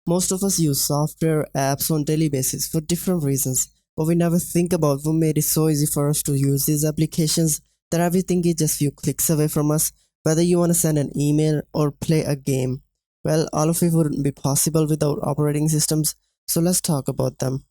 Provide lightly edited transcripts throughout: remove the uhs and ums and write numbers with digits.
Most of us use software apps on daily basis for different reasons, but we never think about what made it so easy for us to use these applications that everything is just few clicks away from us. Whether you want to send an email or play a game, well, all of it wouldn't be possible without operating systems, so let's talk about them.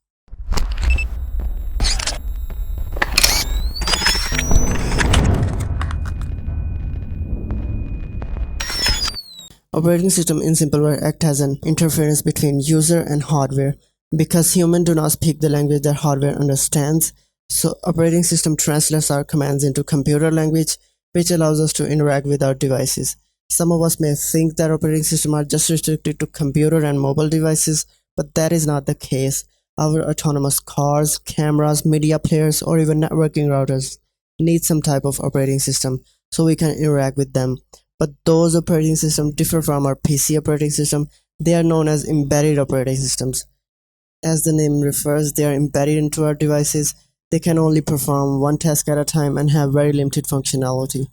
Operating system in simple words act as an interference between user and hardware. Because humans do not speak the language that hardware understands, so operating system translates our commands into computer language, which allows us to interact with our devices. Some of us may think that operating systems are just restricted to computer and mobile devices, but that is not the case. Our autonomous cars, cameras, media players, or even networking routers need some type of operating system so we can interact with them. But those operating systems differ from our PC operating system. They are known as embedded operating systems. As the name refers, they are embedded into our devices. They can only perform one task at a time and have very limited functionality.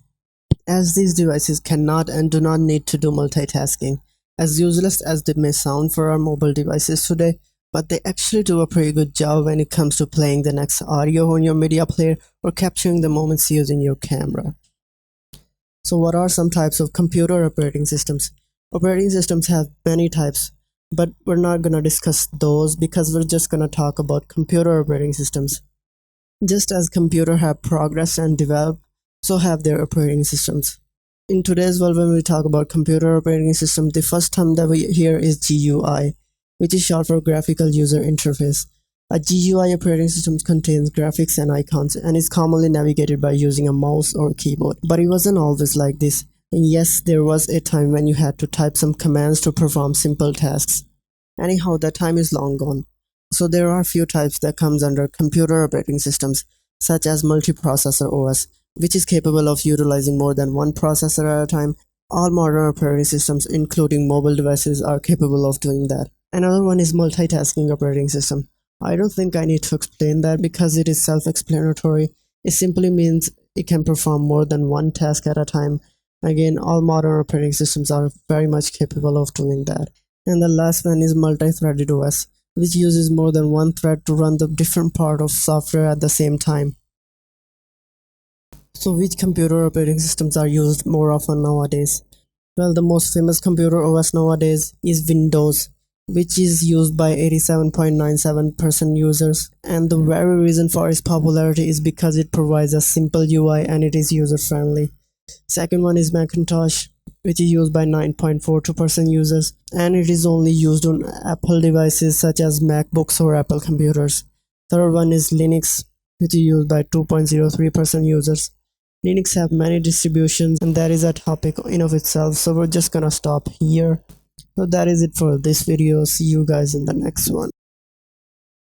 As these devices cannot and do not need to do multitasking, as useless as they may sound for our mobile devices today, but they actually do a pretty good job when it comes to playing the next audio on your media player or capturing the moments using your camera. So what are some types of computer operating systems? Operating systems have many types, but we're not going to discuss those because we're just going to talk about computer operating systems. Just as computers have progressed and developed, so have their operating systems. In today's world, when we talk about computer operating system, the first term that we hear is GUI, which is short for Graphical User Interface. A GUI operating system contains graphics and icons and is commonly navigated by using a mouse or keyboard. But it wasn't always like this. And yes, there was a time when you had to type some commands to perform simple tasks. Anyhow, that time is long gone. So there are a few types that comes under computer operating systems, such as Multiprocessor Os, which is capable of utilizing more than one processor at a time. All modern operating systems, including mobile devices, are capable of doing that. Another one is multitasking operating system. I don't think I need to explain that because it is self-explanatory. It simply means it can perform more than one task at a time. Again, all modern operating systems are very much capable of doing that. And the last one is multi-threaded OS, which uses more than one thread to run the different part of software at the same time. So which computer operating systems are used more often nowadays? Well, the most famous computer OS nowadays is Windows, which is used by 87.97% users, and the very reason for its popularity is because it provides a simple UI and it is user-friendly. Second one is Macintosh, which is used by 9.42% users, and it is only used on Apple devices such as MacBooks or Apple computers. Third one is Linux, which is used by 2.03% users. Linux have many distributions, and that is a topic in of itself, so we're just gonna stop here. So that is it for this video. See you guys in the next one.